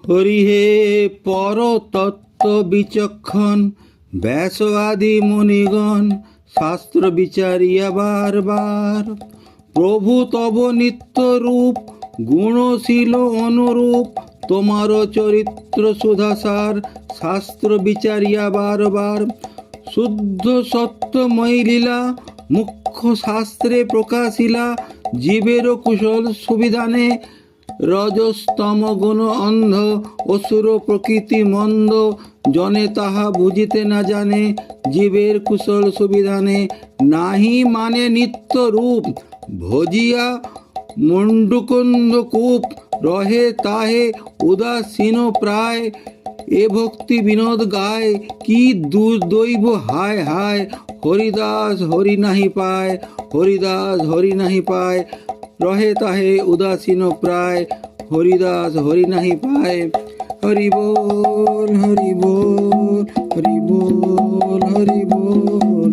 হরি হে পরতত্ত্ব বিচক্ষণ, ব্যাস আদি মুনিগণ শাস্ত্র বিচারিয়া বার বার। প্রভু তব নিত্য রূপ, গুণশীল অনুরূপ, তোমার চরিত্র সুধাসার শাস্ত্র বিচারিয়া বার বার। শুদ্ধ সত্যময়ী লীলা মুখ্য শাস্ত্রে প্রকাশিলা, জীবের কুশল সুবিধানে রজস্তম গুণ অন্ধ, অসুর প্রকৃতি মন্দ, জনে তাহা বুঝিতে না জানে, জীবের কুশল সুবিধানে নাহি মানে নিত্য রূপ, ভজিয়া মুন্ডুকুন্দ কূপ, রহে তাহে উদাসীন প্রায়, এ ভক্তি বিনোদ গায়, কি দুর্দৈব হায় হায়, হরিদাস হরি নাহি পায়, হরিদাস হরি নাহি পায়, রহে তাহে উদাসীন প্রায়, হরিদাস হরি নাহি পায়। হরি বল হরি বল হরি বল হরি বল।